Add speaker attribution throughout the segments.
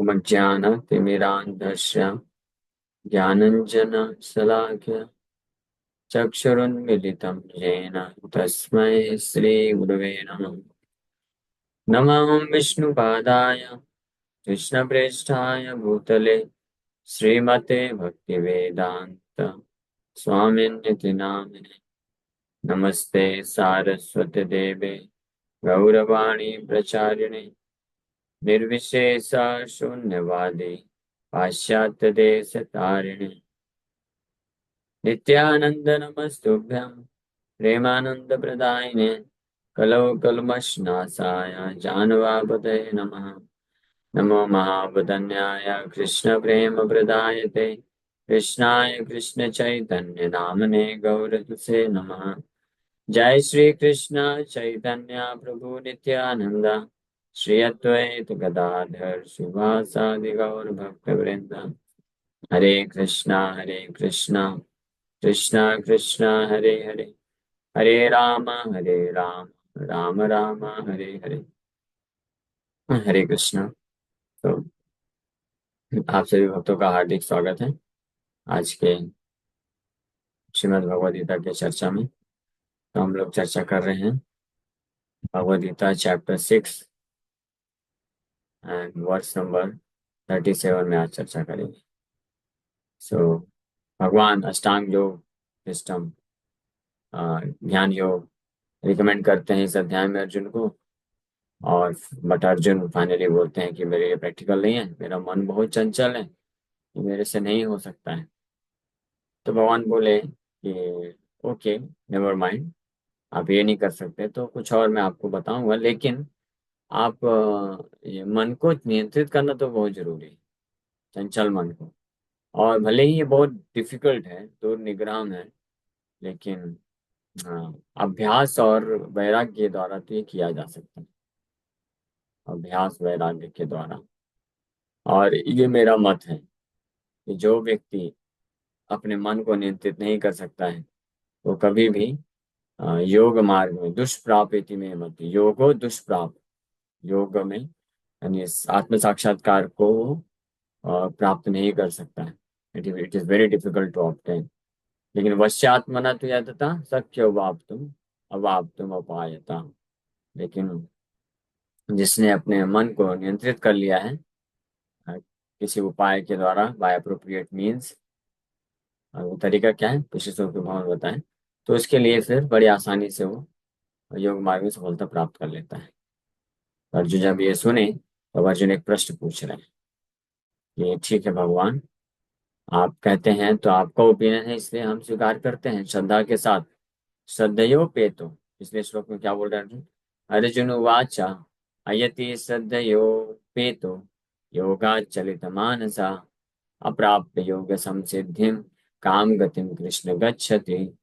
Speaker 1: उपमज्ञानतिमिरान्धस्य ज्ञानञ्जनशलाकया चक्षुरुन्मीलितं येन तस्मै श्रीगुरवे नमः। नमः विष्णुपादाय कृष्णप्रेष्ठाय भूतले श्रीमते भक्तिवेदान्त स्वामिन्निति नामिने। नमस्ते सारस्वती देवे गौरवाणी प्रचारिणे निर्विशेष शून्यवादी पाश्चात्य देश तारिणे नित्यानंद नमस्तुभ्यं प्रेमानंद प्रदायिने कलौ कल्मषनाशाय जानवापतये नमः। नमो महावदन्याय कृष्ण प्रेम प्रदायते कृष्णाय कृष्ण चैतन्य नामने गौरतुसे नमः। जय श्री कृष्ण चैतन्य प्रभु नित्यानंद श्री अद्वैत गदाधर शिवासादि गौर भक्त वृंद। हरे कृष्णा कृष्णा कृष्णा हरे हरे हरे राम राम राम हरे हरे। हरे कृष्णा। तो आप सभी भक्तों का हार्दिक स्वागत है आज के श्रीमद् भगवद गीता के चर्चा में। तो हम लोग चर्चा कर रहे हैं Bhagavad Gita chapter 6 and verse number 37 में आज चर्चा करेंगे। सो भगवान अष्टांग योग सिस्टम ज्ञान योग रिकमेंड करते हैं इस अध्याय में अर्जुन को। और बट अर्जुन फाइनली बोलते हैं कि मेरे लिए प्रैक्टिकल नहीं है, मेरा मन बहुत चंचल है, ये मेरे से नहीं हो सकता है। तो भगवान बोले कि ओके, नेवर माइंड, आप ये नहीं कर सकते तो कुछ और मैं आपको बताऊंगा, लेकिन आप ये मन को नियंत्रित करना तो बहुत जरूरी है, चंचल मन को। और भले ही ये बहुत डिफिकल्ट है, दूर निग्रह है, लेकिन हाँ, अभ्यास और वैराग्य के द्वारा तो ये किया जा सकता है, अभ्यास वैराग्य के द्वारा। और ये मेरा मत है कि जो व्यक्ति अपने मन को नियंत्रित नहीं कर सकता है वो कभी भी योग मार्ग में दुष्प्राप्ति में मत, योगो दुष्प्राप, योग में यानी इस आत्म साक्षात्कार को प्राप्त नहीं कर सकता है। It is very difficult to obtain. लेकिन वश्यात्मना तो यतता शक्य अवाप्तुम अपायता। लेकिन जिसने अपने मन को नियंत्रित कर लिया है किसी उपाय के द्वारा, बाय अप्रोप्रिएट मीन्स, वो तरीका क्या है पिछले श्लोक में भगवान बताएं, तो उसके लिए फिर बड़ी आसानी से वो योग मार्ग में सफलता प्राप्त कर लेता है। अर्जुन जब ये सुने तो अर्जुन एक प्रश्न पूछ रहे हैं कि ठीक है भगवान, आप कहते हैं तो आपका ओपिनियन है इसलिए हम स्वीकार करते हैं श्रद्धा के साथ। श्रद्धयो पे तो पिछले श्लोक में क्या बोल रहे हैं अर्जुन? अर्जुन वाचा अयति श्रद्धयो पे तो योगा चलित मानसा अप्राप्य योग संसिद्धिम काम गतिम कृष्ण गच्छति।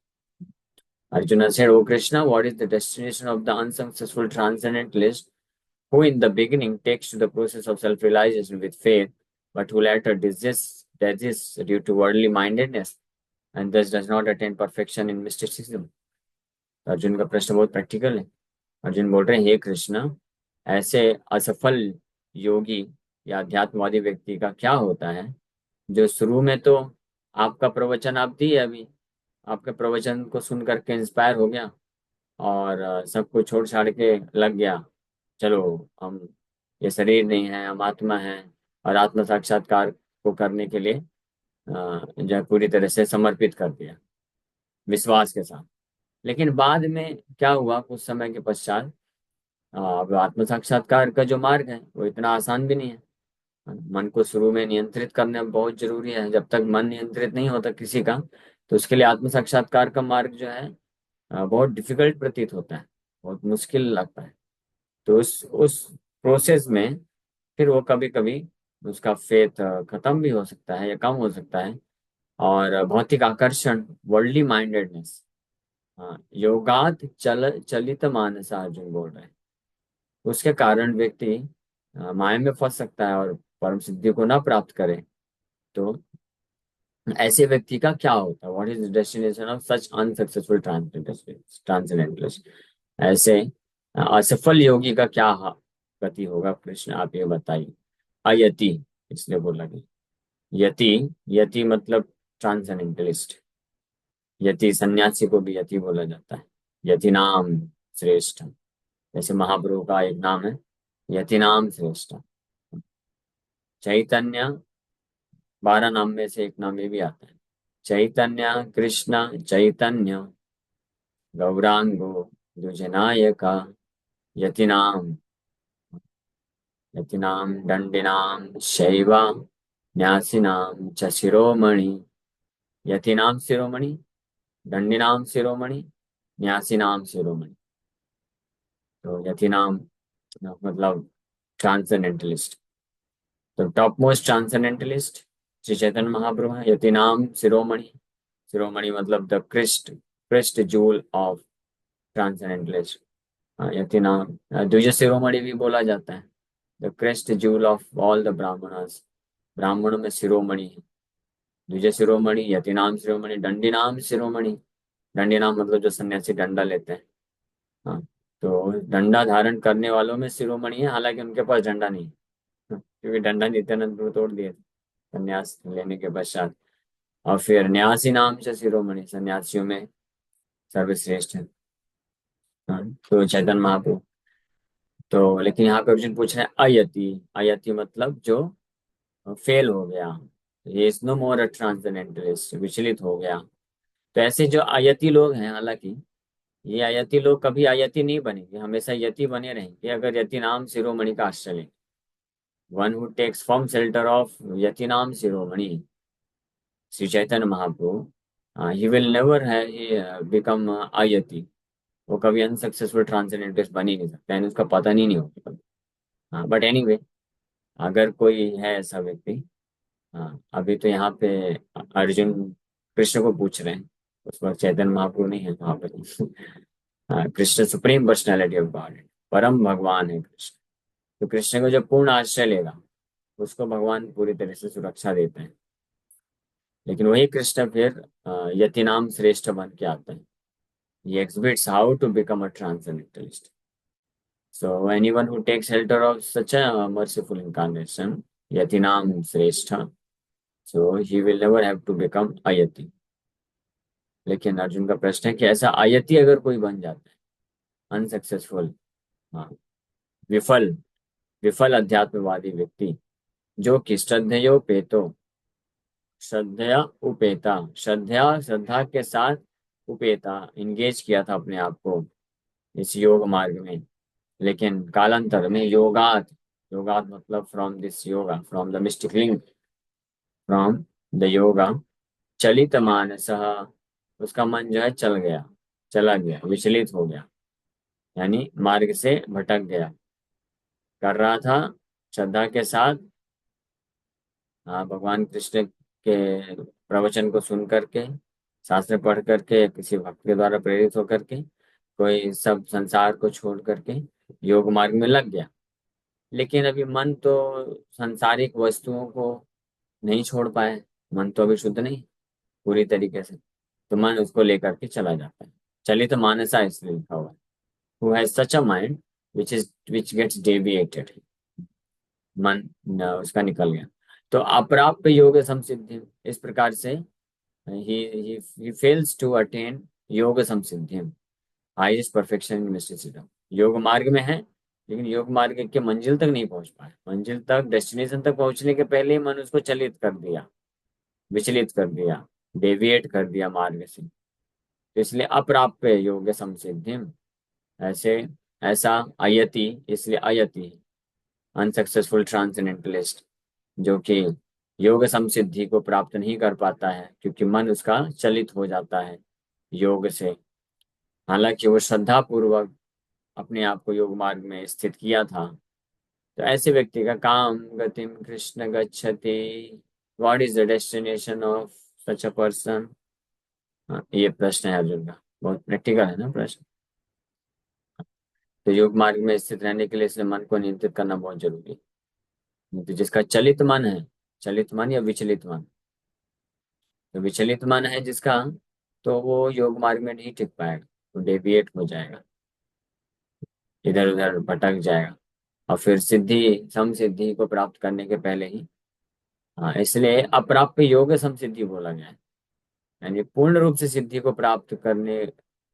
Speaker 1: Arjuna said, O Krishna, what is the destination of the unsuccessful transcendentalist who in the beginning takes to the process of self-realization with faith, but who later desists due to worldly mindedness and thus does not attain perfection in mysticism? Arjun का प्रश्न बहुत practical है। अर्जुन बोल रहे हैं, हे कृष्ण, ऐसे असफल योगी या अध्यात्मवादी व्यक्ति का क्या होता है जो शुरू में तो आपका प्रवचन आप दिए, अभी आपके प्रवचन को सुन करके इंस्पायर हो गया और सब कुछ छोड़ छाड़ के लग गया, चलो हम ये शरीर नहीं है, हम आत्मा है, और आत्म साक्षात्कार को करने के लिए जो पूरी तरह से समर्पित कर दिया विश्वास के साथ। लेकिन बाद में क्या हुआ, कुछ समय के पश्चात अब आत्म साक्षात्कार का जो मार्ग है वो इतना आसान भी नहीं है। मन को शुरू में नियंत्रित करना बहुत जरूरी है। जब तक मन नियंत्रित नहीं होता किसी का, तो उसके लिए आत्म साक्षात्कार का मार्ग जो है बहुत डिफिकल्ट प्रतीत होता है, बहुत मुश्किल लगता है। तो उस प्रोसेस में फिर वो कभी कभी उसका फेथ खत्म भी हो सकता है या कम हो सकता है। और भौतिक आकर्षण, वर्ल्डली माइंडेडनेस, योगात चलित मानसा अर्जुन बोल रहे हैं, उसके कारण व्यक्ति माया में फंस सकता है और परम सिद्धि को ना प्राप्त करे। तो ऐसे व्यक्ति का क्या होता है, what is the destination of such unsuccessful transcendentalist? ऐसे असफल योगी का क्या गति होगा, कृष्ण आप ये बताइए। अयति इसलिए बोला गया। यति, यति मतलब ट्रांसेंडेंटलिस्ट। यति सन्यासी को भी यति बोला जाता है। यति नाम श्रेष्ठ, जैसे महाप्रभु का एक नाम है यति नाम श्रेष्ठ। चैतन्य 12 नाम में से एक नाम ये भी आता है, चैतन्य कृष्ण चैतन्य गौरांगो द्विजनायका यतिनाम, यतिनाम दंडिनाम शैव न्यासिनाम च शिरोमणि। यतिनाम शिरोमणि, दंडिनाम शिरोमणि, न्यासिनाम शिरोमणि। तो यतिनाम मतलब ट्रांसेंडेंटलिस्ट। तो top most transcendentalist Shri Chaitanya Mahaprabhu है। यतिनाम शिरोमणि, शिरोमणि मतलब the crest, crest jewel of transcendentalist. यतिनाम द्विज शिरोमणि भी बोला जाता है, the crest jewel of all the Brahmanas. ब्राह्मणों में शिरोमणि है। द्विज शिरोमणि, यतिनाम शिरोमणि, दंडिनाम शिरोमणि। दंडिनाम मतलब जो सन्यासी डंडा लेते हैं। हाँ, तो डंडा धारण करने वालों में शिरोमणि है, हालांकि उनके पास डंडा नहीं है। क्योंकि डंडा नित्यानंद को तोड़ दिए थे संन्यास लेने के पश्चात। और फिर न्यासी नाम से शिरोमणि, सन्यासियों में सर्वश्रेष्ठ है। हाँ, तो चैतन्य महाप्रभु। तो लेकिन यहाँ पे अर्जुन पूछ रहे हैं अयति, अयति मतलब जो फेल हो गया, ये is no more a transcendentalist, विचलित हो गया। तो ऐसे जो अयति लोग हैं, हालांकि ये अयति लोग कभी अयति नहीं बनेंगे, हमेशा यति बने रहेंगे अगर यति नाम शिरोमणि का आश्रय लें। One who takes firm shelter of यति नाम शिरोमणि Shri Chaitanya Mahaprabhu, he will never become अयति। वो कभी अनसक्सेसफुल ट्रांसेंडेंटलिस्ट बन ही नहीं सकता, यानी उसका पता नहीं होगा। हाँ, बट एनीवे, अगर कोई है ऐसा व्यक्ति, हाँ अभी तो यहाँ पे अर्जुन कृष्ण को पूछ रहे हैं, उस वक्त चैतन्य महाप्रभु नहीं है वहां पे। हाँ, Krishna supreme personality of God है, परम भगवान है कृष्ण। तो कृष्ण को जब पूर्ण आश्रय लेगा, उसको भगवान पूरी तरह से सुरक्षा देते हैं। लेकिन वही कृष्ण फिर यतिनाम श्रेष्ठ बन के आते हैं। He exhibits how to become a transcendentalist. So anyone who takes shelter of such a merciful incarnation, Yatinam Srestha, so he will never have to become Ayati. लेकिन अर्जुन का प्रश्न है कि ऐसा आयति अगर कोई बन जाता है, अनसक्सेसफुल, हाँ, विफल, विफल अध्यात्मवादी व्यक्ति, जो कि श्रद्धेयोपेतो, श्रद्धया उपेता, श्रद्धा श्रद्धा के साथ उपेता, इंगेज किया था अपने आप को इस योग मार्ग में, लेकिन कालांतर में योगात, योगात मतलब from this yoga, from the mystic link, from the yoga, चलित मानस, उसका मन जो है चल गया, चला गया, विचलित हो गया, यानी मार्ग से भटक गया। कर रहा था श्रद्धा के साथ, हाँ, भगवान कृष्ण के प्रवचन को सुन करके, शास्त्र पढ़ करके, किसी भक्त के द्वारा प्रेरित होकर के, कोई सब संसार को छोड़ करके योग मार्ग में लग गया। लेकिन अभी मन तो सांसारिक वस्तुओं को नहीं छोड़ पाए, मन तो अभी शुद्ध नहीं पूरी तरीके से, तो मन उसको लेकर के चला जाता है। चलित मानसा इसलिए लिखा हुआ है, who has such a mind which gets deviated, मन उसका निकल गया। तो अप्राप्त योग संसिद्धि, इस प्रकार से he fails to attain योग संसिद्धि, हाईएस्ट परफेक्शन इन मिस्टिसिज्म। योग मार्ग में है, लेकिन योग मार्ग के मंजिल तक नहीं पहुंच पाए, मंजिल तक, डेस्टिनेशन तक पहुंचने के पहले ही मन उसको चलित कर दिया, विचलित कर दिया, डेविएट कर दिया मार्ग से। तो इसलिए अप्राप्य योग संसिद्धि, ऐसे ऐसा अयति, इसलिए अयति अनसक्सेसफुल ट्रांसेंडेंटलिस्ट, जो कि योग संसिद्धि को प्राप्त नहीं कर पाता है, क्योंकि मन उसका चलित हो जाता है योग से। हालांकि वो श्रद्धा पूर्वक अपने आप को योग मार्ग में स्थित किया था। तो ऐसे व्यक्ति का काम गतिम कृष्ण गच्छति, what is the destination of such a person, ये प्रश्न है अर्जुन का, बहुत प्रैक्टिकल है ना प्रश्न। तो योग मार्ग में स्थित रहने के लिए इसलिए मन को नियंत्रित करना बहुत जरूरी है। तो जिसका चलित मन है, चलित मन या विचलित मन, तो विचलित मन है जिसका, तो वो योग मार्ग में नहीं टिक पाएगा, तो डेविएट हो जाएगा, इधर उधर भटक जाएगा। और फिर सिद्धि, सम सिद्धि को प्राप्त करने के पहले ही हाँ, इसलिए अप्राप्य योग समसिद्धि बोला गया है। यानी पूर्ण रूप से सिद्धि को प्राप्त करने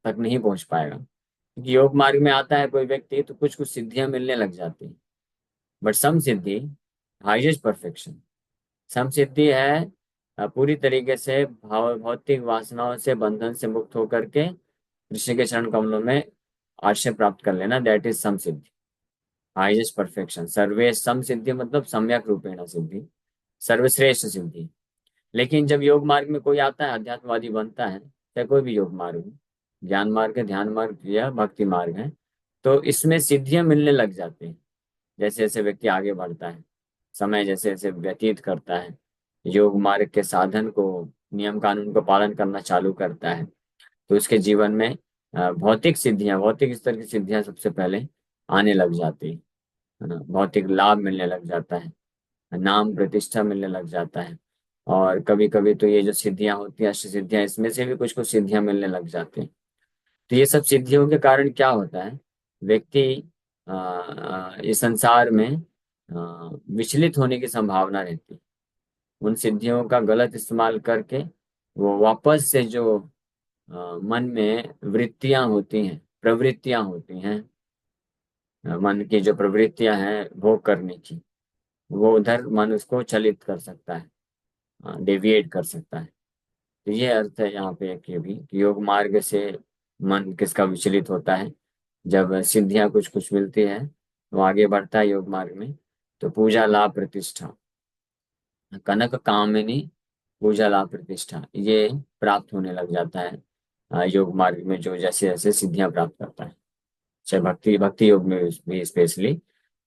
Speaker 1: तक नहीं पहुंच पाएगा, क्योंकि योग मार्ग में आता है कोई व्यक्ति तो कुछ कुछ सिद्धियां मिलने लग जाती हैं। बट सम सिद्धि, हाईएस्ट परफेक्शन, सम सिद्धि है पूरी तरीके से भौतिक वासनाओं से, बंधन से मुक्त होकर के कृष्ण के चरण कमलों में आश्रय प्राप्त कर लेना, दैट इज सम सिद्धि, हाईएस्ट परफेक्शन। सर्वे सम सिद्धि मतलब सम्यक रूपेण सिद्धि, सर्वश्रेष्ठ सिद्धि। लेकिन जब योग मार्ग में कोई आता है, अध्यात्मवादी बनता है, चाहे कोई भी योग मार्ग हो, ज्ञान मार्ग है, ध्यान मार्ग या भक्ति मार्ग है, तो इसमें सिद्धियां मिलने लग जाती हैं। जैसे जैसे व्यक्ति आगे बढ़ता है, समय जैसे जैसे व्यतीत करता है, योग मार्ग के साधन को, नियम कानून को पालन करना चालू करता है, तो उसके जीवन में भौतिक सिद्धियां, भौतिक स्तर की सिद्धियां सबसे पहले आने लग जाती है ना। भौतिक लाभ मिलने लग जाता है, नाम प्रतिष्ठा मिलने लग जाता है। और कभी कभी तो ये जो सिद्धियां होती हैं, अष्ट सिद्धियां, इसमें से भी कुछ कुछ सिद्धियां मिलने लग जाती हैं। तो ये सब सिद्धियों के कारण क्या होता है, व्यक्ति इस संसार में विचलित होने की संभावना रहती है। उन सिद्धियों का गलत इस्तेमाल करके वो वापस से जो मन में वृत्तियां होती हैं, प्रवृत्तियां होती हैं, मन की जो प्रवृत्तियां हैं भोग करने की, वो उधर मन उसको चलित कर सकता है, डेविएट कर सकता है। तो ये अर्थ है यहाँ पे कि भी कि योग मार्ग से मन किसका विचलित होता है, जब सिद्धियां कुछ कुछ मिलती है वो आगे बढ़ता है योग मार्ग में, तो पूजा लाभ प्रतिष्ठा, कनक कामिनी पूजा लाभ प्रतिष्ठा, ये प्राप्त होने लग जाता है योग मार्ग में, जो जैसे जैसे सिद्धियां प्राप्त करता है। चाहे भक्ति भक्ति योग में भी, स्पेशली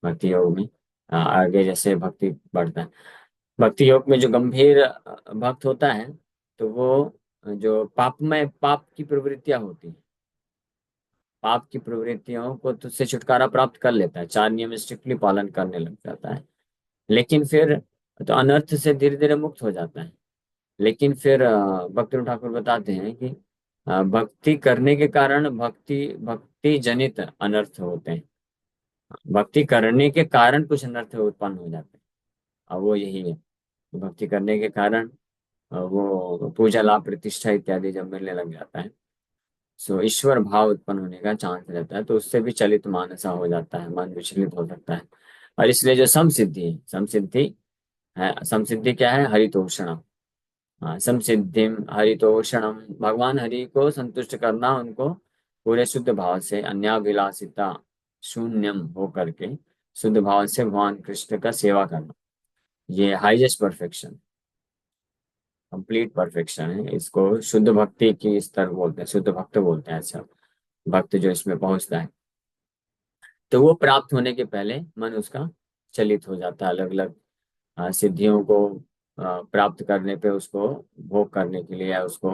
Speaker 1: भक्ति योग में आगे जैसे भक्ति बढ़ता है। भक्ति योग में जो गंभीर भक्त होता है, तो वो जो पापमय, पाप की प्रवृत्तियां होती हैं, पाप की प्रवृत्तियों को तो से छुटकारा प्राप्त कर लेता है, चार नियम स्ट्रिक्टली पालन करने लग जाता है। लेकिन फिर तो अनर्थ से धीरे धीरे मुक्त हो जाता है। लेकिन फिर भक्ति ठाकुर बताते हैं कि भक्ति करने के कारण भक्ति भक्ति जनित अनर्थ होते हैं। भक्ति करने के कारण कुछ अनर्थ उत्पन्न हो जाते हैं, और वो यही है। भक्ति करने के कारण वो पूजा लाभ प्रतिष्ठा इत्यादि जब मिलने लग जाता है, सो ईश्वर भाव उत्पन्न होने का चांस रहता है, तो उससे भी चलित मानसा हो जाता है, मन विचलित हो सकता है। और इसलिए जो समसिद्धि है, समसिद्धि है, समसिद्धि क्या है, हरितोषणम। हाँ, समसिद्धिम हरितोषणम, भगवान हरि को संतुष्ट करना, उनको पूरे शुद्ध भाव से, अन्याभिलाषिता शून्यम हो करके शुद्ध भाव से भगवान कृष्ण का सेवा करना, ये हाईएस्ट परफेक्शन, कंप्लीट परफेक्शन है। इसको शुद्ध भक्ति की स्तर बोलते हैं, शुद्ध भक्त बोलते हैं सब, भक्त जो इसमें पहुंचता है। तो वो प्राप्त होने के पहले मन उसका चलित हो जाता है, अलग अलग सिद्धियों को प्राप्त करने पे, उसको भोग करने के लिए या उसको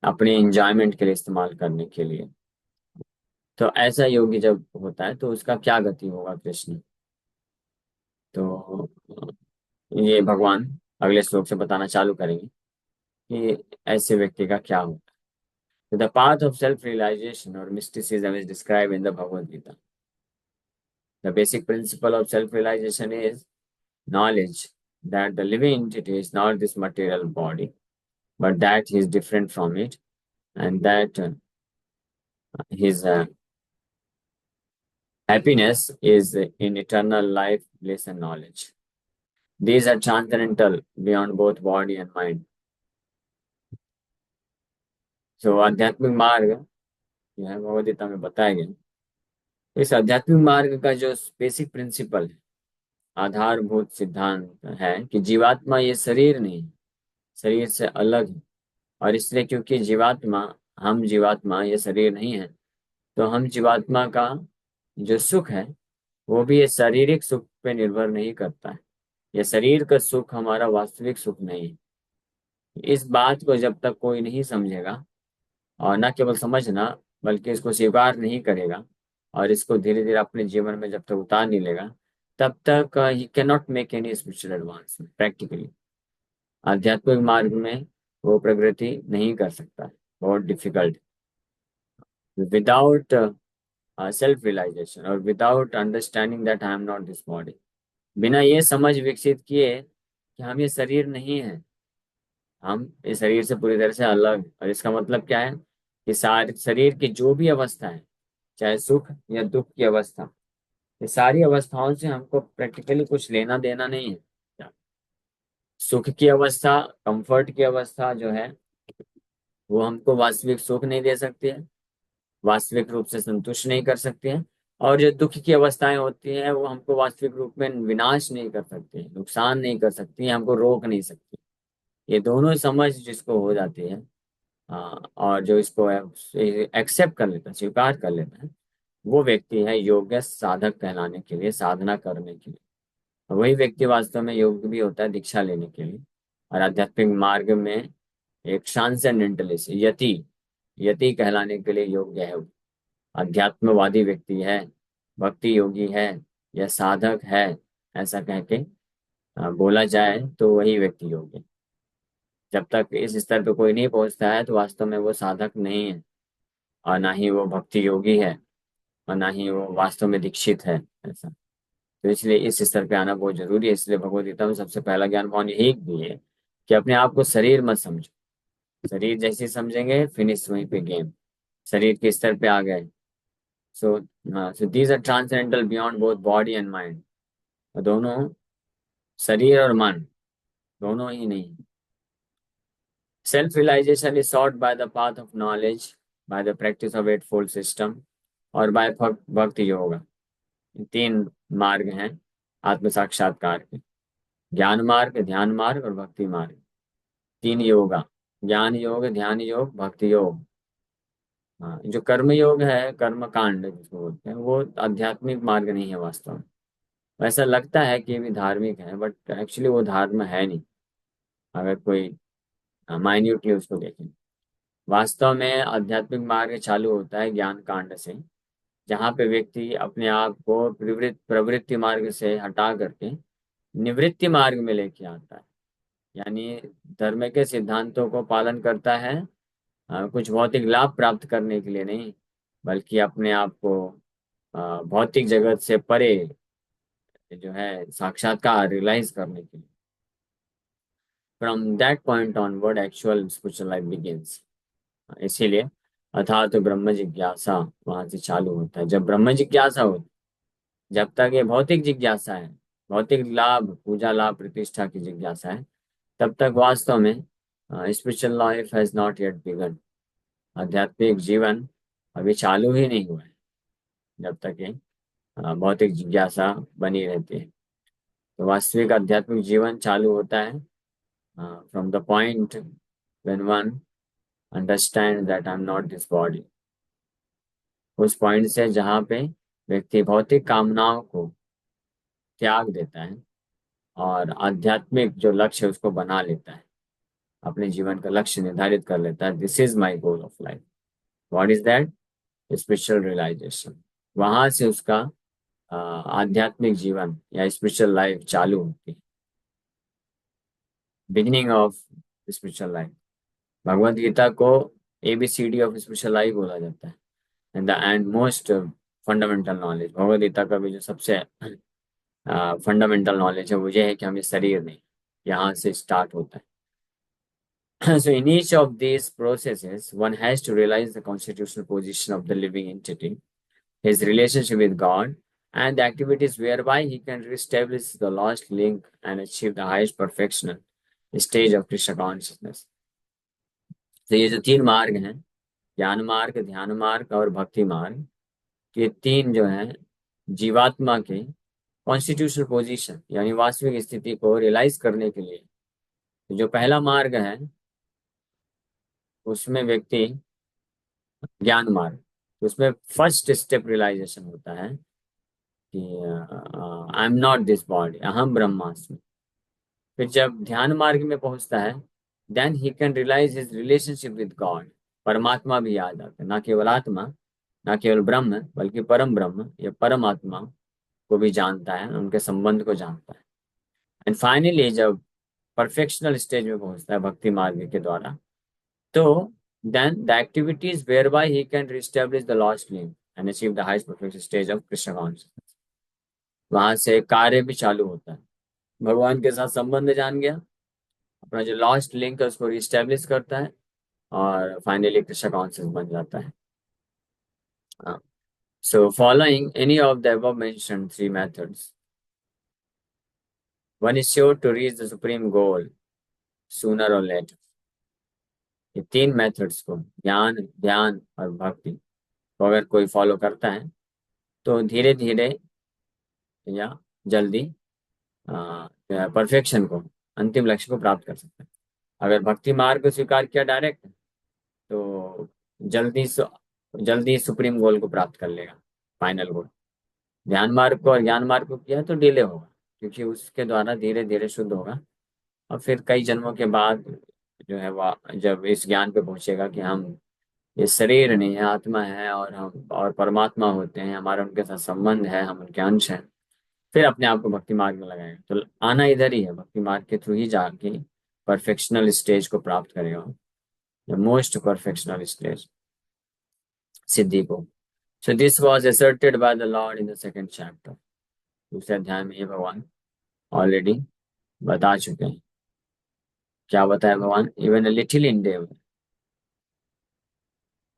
Speaker 1: अपने एंजॉयमेंट के लिए इस्तेमाल करने के लिए। तो ऐसा योगी जब होता है तो उसका क्या गति होगा कृष्ण, तो ये भगवान अगले श्लोक से बताना चालू करेंगे कि ऐसे व्यक्ति का क्या होगा। तो the path of self realisation और mysticism is describe in the Bhagavad Gita. The basic principle of self realisation is knowledge that the living entity is not this material body, but that he is different from it, and that his happiness is in eternal life, bliss, and knowledge. These are transcendental beyond both body and mind. So आध्यात्मिक मार्ग जो है भगवद गीता में बताया गया, इस आध्यात्मिक मार्ग का जो बेसिक प्रिंसिपल है, आधारभूत सिद्धांत है कि जीवात्मा ये शरीर नहीं, शरीर से अलग है। और इसलिए क्योंकि जीवात्मा, हम जीवात्मा ये शरीर नहीं है, तो हम जीवात्मा का जो सुख है वो भी ये शारीरिक सुख पे निर्भर नहीं करता है। ये शरीर का सुख हमारा वास्तविक सुख नहीं है। इस बात को जब तक कोई नहीं समझेगा, और न केवल समझना बल्कि इसको स्वीकार नहीं करेगा, और इसको धीरे धीरे अपने जीवन में जब तक उतार नहीं लेगा, तब तक he can not make any spiritual advancement practically. आध्यात्मिक मार्ग में वो प्रगति नहीं कर सकता है, बहुत डिफिकल्ट। विदाउट सेल्फ रियलाइजेशन और without understanding that I am not this body, बिना ये समझ विकसित किए कि हम ये शरीर नहीं है, हम इस शरीर से पूरी तरह से अलग। और इसका मतलब क्या है कि सारे शरीर की जो भी अवस्था है, चाहे सुख या दुख की अवस्था, ये सारी अवस्थाओं से हमको प्रैक्टिकली कुछ लेना देना नहीं है। सुख की अवस्था, कंफर्ट की अवस्था जो है, वो हमको वास्तविक सुख नहीं दे सकती है, वास्तविक रूप से संतुष्ट नहीं कर सकती है। और जो दुख की अवस्थाएं होती हैं वो हमको वास्तविक रूप में विनाश नहीं कर सकती, नुकसान नहीं कर सकती, हमको रोक नहीं सकती। ये दोनों समझ जिसको हो जाती है, और जो इसको एक्सेप्ट कर लेता है, स्वीकार कर लेता है, वो व्यक्ति है योग्य साधक कहलाने के लिए, साधना करने के लिए। और वही व्यक्ति वास्तव में योग्य भी होता है दीक्षा लेने के लिए। और आध्यात्मिक मार्ग में एक ट्रांसेंडेंटलिस्ट, यति, यति कहलाने के लिए योग्य है वो। अध्यात्मवादी व्यक्ति है, भक्ति योगी है, या साधक है, ऐसा कह के बोला जाए तो वही व्यक्ति योग्य है। जब तक इस स्तर पे कोई नहीं पहुंचता है तो वास्तव में वो साधक नहीं है, और ना ही वो भक्ति योगी है, और ना ही वो वास्तव में दीक्षित है, ऐसा। तो इसलिए इस स्तर पे आना बहुत जरूरी है। इसलिए भगवद गीता में सबसे पहला ज्ञान भगवान यही दिए कि अपने आप को शरीर मत समझो। शरीर जैसे ही समझेंगे, फिनिश वहीं पे गेम, शरीर के स्तर पे आ गए। So so these are transcendental beyond both body and mind. दोनों, शरीर और मन, दोनों ही नहीं। Self realisation is sought by the path of knowledge, by the practice of eight fold system, और बाय भक्ति योगा। तीन मार्ग हैं आत्म साक्षात्कार के: ज्ञान मार्ग, ध्यान मार्ग और भक्ति मार्ग। तीन योगा: ज्ञान योग, ध्यान योग, भक्ति योग। हाँ, जो कर्म योग है, कर्म कांड जिसको बोलते हैं, वो आध्यात्मिक मार्ग नहीं है वास्तव में। ऐसा लगता है कि ये भी धार्मिक है, बट एक्चुअली वो धर्म है नहीं, अगर कोई माइन्यूटली उसको देखें। वास्तव में आध्यात्मिक मार्ग चालू होता है ज्ञान कांड से, जहाँ पे व्यक्ति अपने आप को प्रवृत्ति मार्ग से हटा करके निवृत्ति मार्ग में लेके आता है। यानी धर्म के सिद्धांतों को पालन करता है, कुछ भौतिक लाभ प्राप्त करने के लिए नहीं, बल्कि अपने आप को भौतिक जगत से परे जो है साक्षात्कार रियलाइज करने के लिए। From that point onward actual spiritual life begins. इसीलिए अर्थात तो ब्रह्म जिज्ञासा वहां से चालू होता है। जब ब्रह्म जिज्ञासा होती, जब तक ये भौतिक जिज्ञासा है, भौतिक लाभ, पूजा लाभ, प्रतिष्ठा की जिज्ञासा है, तब तक वास्तव में spiritual life has not yet begun. आध्यात्मिक जीवन अभी चालू ही नहीं हुआ है, जब तक ये भौतिक जिज्ञासा बनी रहती है। तो वास्तविक आध्यात्मिक जीवन चालू होता है from the point when one understand that I am not this body. उस पॉइंट से जहाँ पे व्यक्ति भौतिक कामनाओं को त्याग देता है और आध्यात्मिक जो लक्ष्य है उसको बना लेता है, अपने जीवन का लक्ष्य निर्धारित कर लेता है। This is my goal of life. What is that? Spiritual realization. वहां से उसका आध्यात्मिक जीवन या स्पिरिचुअल लाइफ चालू होती है, beginning of spiritual life. Bhagavad Gita को ABCD ऑफ स्पिरिचुअल लाइफ बोला जाता है, and the end most fundamental knowledge. Bhagavad Gita का भी जो सबसे फंडामेंटल नॉलेज है वो ये है कि हम ये शरीर नहीं, यहाँ से स्टार्ट होता है। So in each of these processes, one has to realize the constitutional position of the living entity, his relationship with God, and the activities whereby he can reestablish the lost link and achieve the highest perfection stage of Krishna consciousness. तो ये जो तीन मार्ग हैं, ज्ञान मार्ग, ध्यान मार्ग और भक्ति मार्ग, ये तीन जो हैं जीवात्मा के कॉन्स्टिट्यूशनल पोजीशन यानी वास्तविक स्थिति को रियलाइज करने के लिए। तो जो पहला मार्ग है उसमें व्यक्ति, ज्ञान मार्ग, तो उसमें फर्स्ट स्टेप रियलाइजेशन होता है कि I am not this body, अहम ब्रह्मास्मि। फिर जब ध्यान मार्ग में पहुंचता है, then he can realize his relationship with God. परमात्मा भी आ जाता है, ना केवल आत्मा, ना केवल ब्रह्म, बल्कि परम ब्रह्म या परमात्मा को भी जानता है, उनके संबंध को जानता है। एंड फाइनली जब परफेक्शनल स्टेज में पहुंचता है भक्ति मार्ग के द्वारा, तो then the activities whereby he can reestablish the lost link and achieve the highest perfect stage of Krishna consciousness, वहां से कार्य भी चालू होता है। भगवान के साथ संबंध जान गया, अपना जो लॉस्ट लिंक है उसको रिस्टेब्लिश करता है, और फाइनली कृष्ण कॉन्शियस बन जाता है। So following any of the above mentioned three methods, one is sure to reach the supreme goal sooner or later। ये तीन मेथड्स को, ज्ञान, ध्यान और भक्ति को अगर कोई फॉलो करता है तो धीरे धीरे या जल्दी परफेक्शन को, अंतिम लक्ष्य को प्राप्त कर सकता है। अगर भक्ति मार्ग को स्वीकार किया डायरेक्ट, तो जल्दी जल्दी सुप्रीम गोल को प्राप्त कर लेगा, फाइनल गोल। ध्यान मार्ग को और ज्ञान मार्ग को किया तो डिले होगा, क्योंकि उसके द्वारा धीरे धीरे शुद्ध होगा, और फिर कई जन्मों के बाद जो है वह जब इस ज्ञान पे पहुंचेगा कि हम ये शरीर नहीं है, आत्मा है, और हम और परमात्मा होते हैं, हमारा उनके साथ संबंध है, हम उनके अंश हैं, फिर अपने आप को भक्ति मार्ग में लगाएगा। तो आना इधर ही है, भक्ति मार्ग के थ्रू ही जाके परफेक्शनल स्टेज को प्राप्त करेगा, द मोस्ट परफेक्शनल स्टेज, सिद्धि को। So this was asserted by the Lord in the second chapter। दूसरे अध्याय में ये भगवान ऑलरेडी बता चुके हैं। क्या बताया भगवान? Even a little endeavor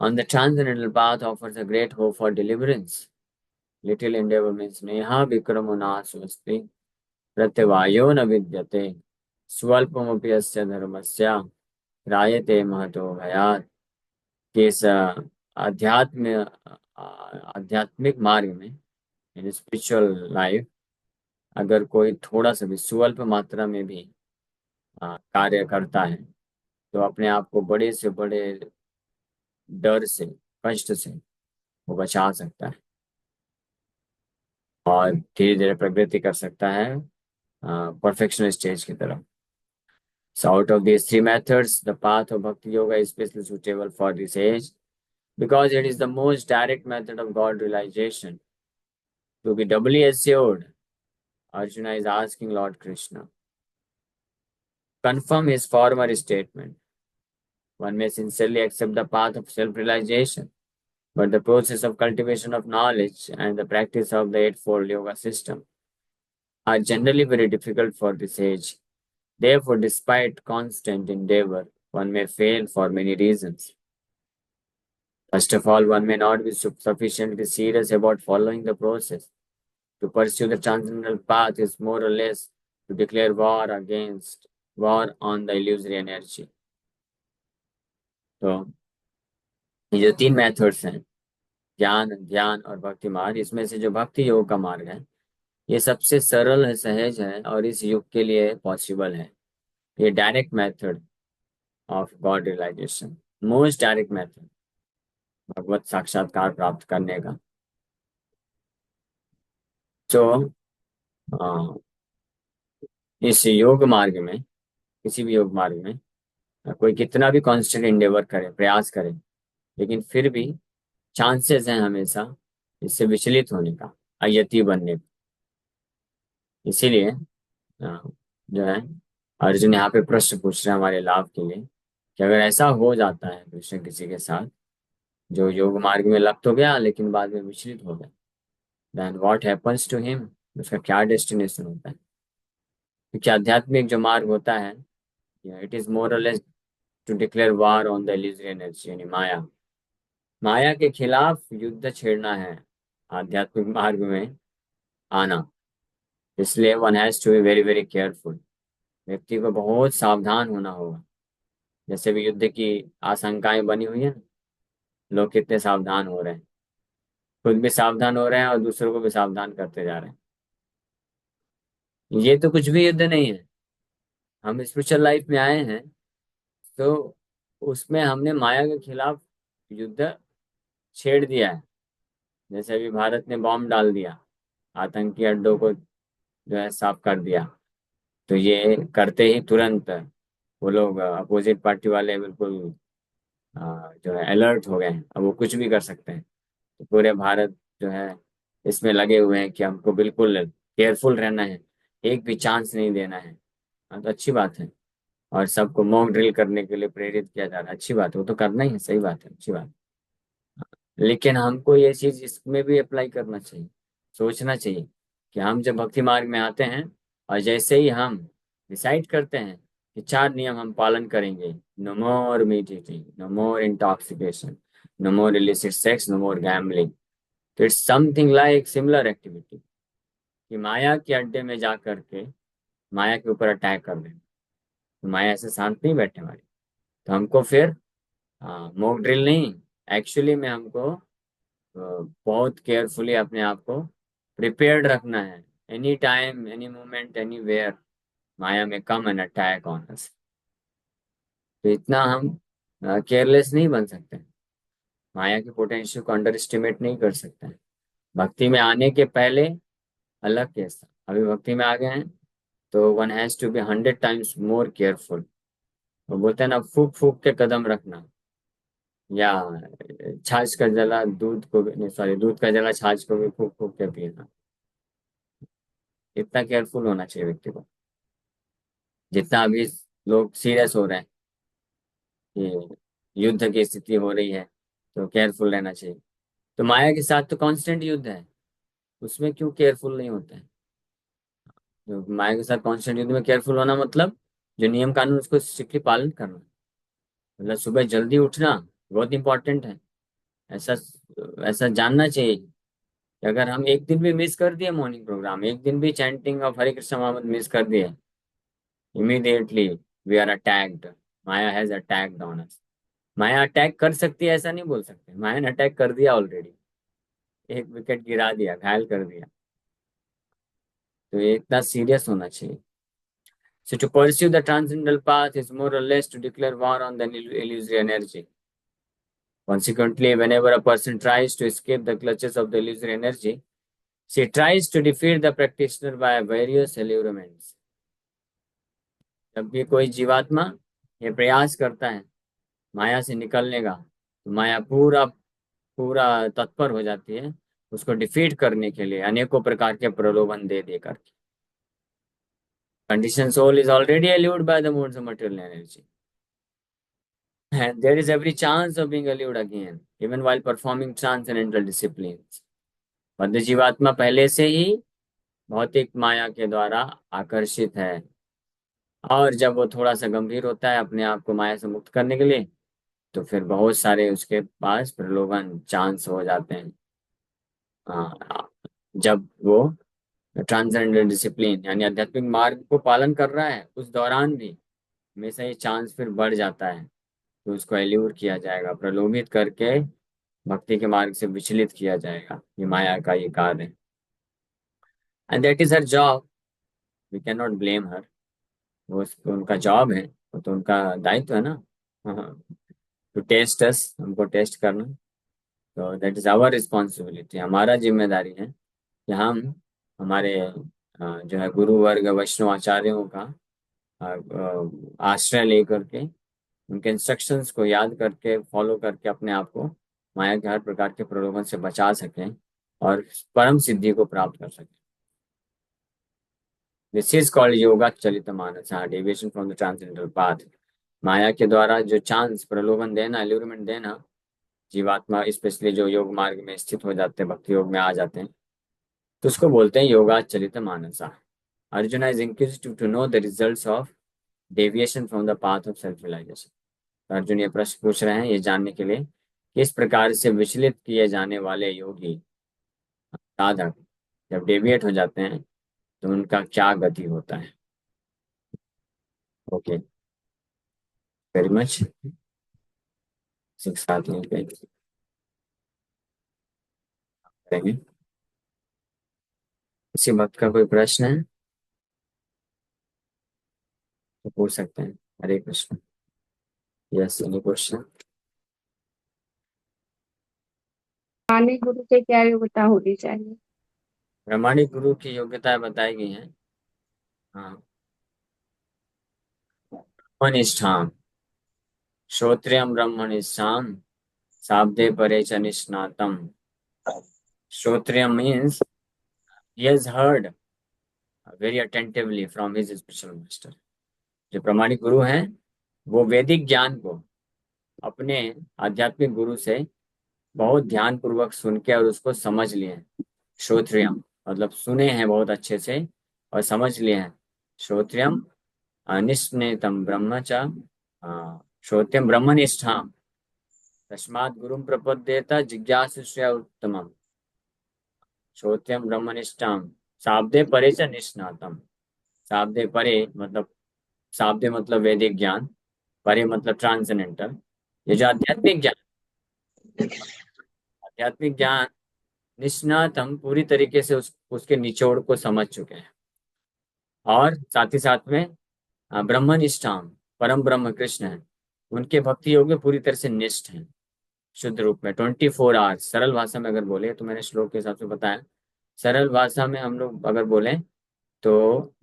Speaker 1: on the transcendental path offers a great hope for deliverance। Little endeavor means नेहा विक्रमो न स्वस्ति प्रत्यवायो न विद्यते स्वल्पमपि अस्य धर्मस्य त्रायते महतो भयात्। कि इस आध्यात्मिक मार्ग में, इन स्पिरिचुअल लाइफ, अगर कोई थोड़ा सा भी स्वल्प मात्रा में भी कार्य करता है, तो अपने आप को बड़े से बड़े डर से, कष्ट से वो बचा सकता है, और धीरे धीरे प्रगति कर सकता है परफेक्शनल स्टेज की तरफ। So out of these three methods, the path of Bhakti Yoga is especially suitable for this age because it is the most direct method of God realization. To be doubly assured, Arjuna is asking Lord Krishna, confirm his former statement. One may sincerely accept the path of self-realization, but the process of cultivation of knowledge and the practice of the Eightfold Yoga system are generally very difficult for this age. Therefore, despite constant endeavor, one may fail for many reasons. First of all, one may not be sufficiently serious about following the process. To pursue the transcendental path is more or less to declare war on the illusory energy. तो ये जो तीन methods हैं, ज्ञान, ध्यान और भक्ति मार्ग, इसमें से जो भक्ति योग का मार्ग है, ये सबसे सरल है, सहज है, और इस युग के लिए पॉसिबल है। ये direct method of God realisation, most direct method भगवत साक्षात्कार प्राप्त करने का। जो इस योग मार्ग में, किसी भी योग मार्ग में कोई कितना भी कांस्टेंट इंडेवर करे, प्रयास करे, लेकिन फिर भी चांसेस हैं हमेशा इससे विचलित होने का, अयति बनने का। इसीलिए जो है अर्जुन यहाँ पे प्रश्न पूछ रहे हैं हमारे लाभ के लिए, कि अगर ऐसा हो जाता है कृष्ण किसी के साथ, जो योग मार्ग में लग तो गया लेकिन बाद में विचलित हो गया, then what happens to him, उसका क्या डेस्टिनेशन होता है? क्योंकि आध्यात्मिक जो मार्ग होता है, it is more or less to declare war on the illusory energy, यानी माया, माया के खिलाफ युद्ध छेड़ना है आध्यात्मिक मार्ग में आना। इसलिए one has to be very very careful. व्यक्ति को बहुत सावधान होना होगा। जैसे भी युद्ध की आशंकाएं बनी हुई है ना, लोग कितने सावधान हो रहे हैं, खुद भी सावधान हो रहे हैं और दूसरों को भी सावधान करते जा रहे हैं। ये तो कुछ भी युद्ध नहीं है। हम स्पिरिचुअल लाइफ में आए हैं, तो उसमें हमने माया के खिलाफ युद्ध छेड़ दिया है। जैसे अभी भारत ने बॉम्ब डाल दिया, आतंकी अड्डों को जो है साफ कर दिया, तो ये करते ही तुरंत वो लोग अपोजिट पार्टी वाले बिल्कुल जो है अलर्ट हो गए हैं, अब वो कुछ भी कर सकते हैं। तो पूरे भारत जो है इसमें लगे हुए हैं कि हमको बिल्कुल केयरफुल रहना है, एक भी चांस नहीं देना है। हाँ, तो अच्छी बात है। और सबको मॉक ड्रिल करने के लिए प्रेरित किया जा रहा है, अच्छी बात है, वो तो करना ही है, सही बात है, अच्छी बात है। लेकिन हमको ये चीज इसमें भी अप्लाई करना चाहिए, सोचना चाहिए कि हम जब भक्ति मार्ग में आते हैं और जैसे ही हम डिसाइड करते हैं कि 4 नियम हम पालन करेंगे, नो मोर मीट ईटिंग, नो मोर इंटॉक्सिकेशन, नो मोर इलिसिट सेक्स, नो मोर गैम्बलिंग, तो it's something like similar activity कि माया के अड्डे में जा करके माया के ऊपर अटैक कर दें। तो माया ऐसे शांत नहीं बैठने वाली। तो हमको फिर मॉक ड्रिल नहीं, एक्चुअली में हमको बहुत केयरफुली अपने आप को प्रिपेयर्ड रखना है। Any time, any moment, any where Maya में come an attack on us. तो इतना हम केयरलेस नहीं बन सकते। माया के पोटेंशियल को अंडर एस्टिमेट नहीं कर सकते। भक्ति में आने के पहले अलग केस था, अभी भक्ति में आ गए हैं तो one has to be 100 times more careful. वो बोलते हैं ना, फूक फूक के कदम रखना, या छाछ का जला दूध को भी नहीं, सॉरी, दूध का जला छाछ को भी फूक फूक के पीना। इतना केयरफुल होना चाहिए व्यक्ति को। जितना अभी लोग सीरियस हो रहे हैं कि युद्ध की स्थिति हो रही है, तो केयरफुल रहना चाहिए। तो माया के साथ तो कांस्टेंट युद्ध है, उसमें क्यों केयरफुल नहीं होते हैं? जो माया के साथ कांस्टेंट युद्ध में केयरफुल होना मतलब जो नियम कानून उसको स्ट्रिक्टली पालन करना। मतलब सुबह जल्दी उठना बहुत इंपॉर्टेंट है। ऐसा ऐसा जानना चाहिए कि अगर हम एक दिन भी मिस कर दिए मॉर्निंग प्रोग्राम, एक दिन भी चैंटिंग ऑफ हरे कृष्ण मोहम्मद मिस कर दिए, immediately we are attacked. Maya has attacked on us. Maya attack कर सकती है ऐसा नहीं बोल सकते, माया ने अटैक कर दिया ऑलरेडी। एक विकेट गिरा दिया, घायल कर दिया। तो ये इतना सीरियस होना चाहिए। So to pursue the transcendental path is more or less to declare war on the illusory energy. Consequently, whenever a person tries to escape the clutches of the illusory energy, she tries to defeat the practitioner by various allurements. जब भी कोई जीवात्मा ये प्रयास करता है माया से निकलने का, तो माया पूरा पूरा तत्पर हो जाती है उसको डिफीट करने के लिए अनेकों प्रकार के प्रलोभन दे देकर। Conditioned soul is already allured by the modes of material energy. And there is every chance of being allured again, even while performing transcendental disciplines. बद्ध जीवात्मा पहले से ही भौतिक माया के द्वारा आकर्षित है, और जब वो थोड़ा सा गंभीर होता है अपने आप को माया से मुक्त करने के लिए, तो फिर बहुत सारे उसके पास प्रलोभन चांस हो जाते हैं। हाँ, जब वो ट्रांसेंडेंटल डिसिप्लिन यानी आध्यात्मिक मार्ग को पालन कर रहा है उस दौरान भी हमेशा ये चांस फिर बढ़ जाता है। तो उसको एल्यूर किया जाएगा, प्रलोभित करके भक्ति के मार्ग से विचलित किया जाएगा। ये माया का ये कार्य है, and that is her job. We can not blame her. उनका जॉब है, वो तो उनका दायित्व है ना। टू टेस्ट अस, हमको टेस्ट करना। तो दैट इज आवर रिस्पॉन्सिबिलिटी, हमारा जिम्मेदारी है कि हम हमारे जो है गुरु वर्ग वैष्णव आचार्यों का आश्रय लेकर के उनके इंस्ट्रक्शंस को याद करके फॉलो करके अपने आप को माया के हर प्रकार के प्रलोभन से बचा सकें और परम सिद्धि को प्राप्त कर सकें। दिस इज कॉल्ड योगा चलित मानस, deviation from the transcendental path. माया के द्वारा जो चांस प्रलोभन देना, एल्यूरमेंट देना, जीवात्मा स्पेशली जो योग मार्ग में स्थित हो जाते हैं, भक्ति योग में आ जाते हैं, तो उसको बोलते हैं योगा चलित मानसा। Arjun is inquisitive to know the results of deviation from the path of self realisation. Arjun ये प्रश्न पूछ रहे हैं ये जानने के लिए किस प्रकार से विचलित किए जाने वाले योगी साधक जब डेविएट हो जाते हैं तो उनका क्या गति होता है। Okay, very much. 6-7 मिनट करेंगे। इसी वक्त का कोई प्रश्न है तो पूछ सकते हैं। Hare Krishna. Yes, any question?
Speaker 2: आने गुरु से क्या योग्यता होनी चाहिए?
Speaker 1: प्रामाणिक गुरु की योग्यताएं बताई गई हैं। हाँ, ब्रह्मनिष्ठाम, श्रोत्रियम ब्रह्मनिष्ठाम, शाब्दे परे च निष्णातम। श्रोत्रियम means he has heard very attentively from his spiritual master। जो प्रामाणिक गुरु हैं वो वैदिक ज्ञान को अपने आध्यात्मिक गुरु से बहुत ध्यान पूर्वक सुन के और उसको समझ लिए हैं। श्रोत्रियम मतलब सुने हैं बहुत अच्छे से और समझ लिए हैं। श्रोत्रियम निष्णेतम ब्रह्मच श्रोत्यम ब्रह्मनिष्ठा तस्मात् गुरुं प्रपद्येत जिज्ञासुषया उत्तमम्। श्रोत्यम ब्रह्मनिष्ठाम शाब्दे परे च निष्णातम। शाब्दे परे मतलब, शाब्दे मतलब वैदिक ज्ञान, परे मतलब ट्रांसेंडेंटल। ये जो आध्यात्मिक ज्ञान निष्णात, हम पूरी तरीके से उसके निचोड़ को समझ चुके हैं। और साथ ही साथ में ब्रह्मनिष्ठाम, परम ब्रह्म कृष्ण है, उनके भक्ति योग में पूरी तरह से निष्ठ हैं। शुद्ध रूप में 24 आवर्स, सरल भाषा में अगर बोले तो मैंने श्लोक के हिसाब से बताया। सरल भाषा में हम लोग अगर बोले तो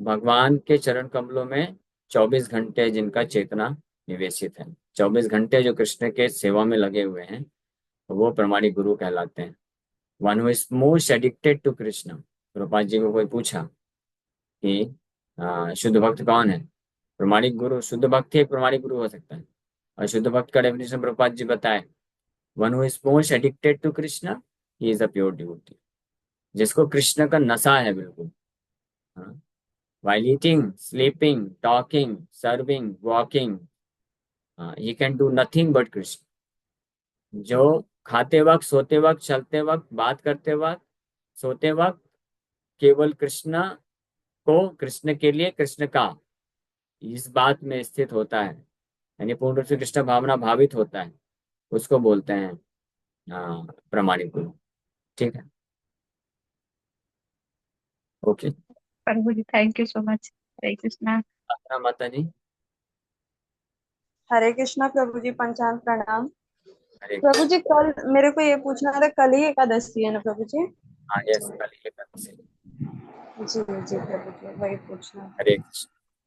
Speaker 1: भगवान के चरण कमलों में 24 घंटे जिनका चेतना निवेशित है, 24 घंटे जो कृष्ण के सेवा में लगे हुए हैं, वो प्रमाणिक गुरु कहलाते हैं। One who is most addicted to Krishna. Prabhupada ji को कोई पूछा कि शुद्ध भक्त कौन है? प्रमाणिक गुरु। शुद्ध भक्त ही एक प्रमाणिक गुरु हो सकता है। और शुद्ध भक्त का डेफिनेशन प्रभुपाद जी बताए, one who is most addicted to Krishna, he is a pure devotee. जिसको कृष्ण का नशा है बिल्कुल। While eating, sleeping, talking, serving, walking, he can do nothing but Krishna. जो खाते वक्त, सोते वक्त, चलते वक्त, बात करते वक्त, सोते वक्त केवल कृष्ण को, कृष्ण के लिए, कृष्ण का, इस बात में स्थित होता है, यानी पूर्ण रूप से कृष्ण भावना भावित होता है, उसको बोलते हैं प्रमाणिक गुरु। ठीक है। Okay.
Speaker 2: Prabhu ji, thank you so much. Hare Krishna.
Speaker 1: माता जी।
Speaker 3: हरे कृष्णा प्रभु जी, पंचांग प्रणाम।
Speaker 1: हरे
Speaker 3: प्रभु
Speaker 1: कृष्ण।
Speaker 3: जी, कल मेरे को ये पूछना था, कल ही एकादशी है ना प्रभु जी?
Speaker 1: हाँ, यस, कल ही एकादशी।
Speaker 3: जी जी प्रभु जी, वही पूछना था।
Speaker 1: हरे कृष्ण।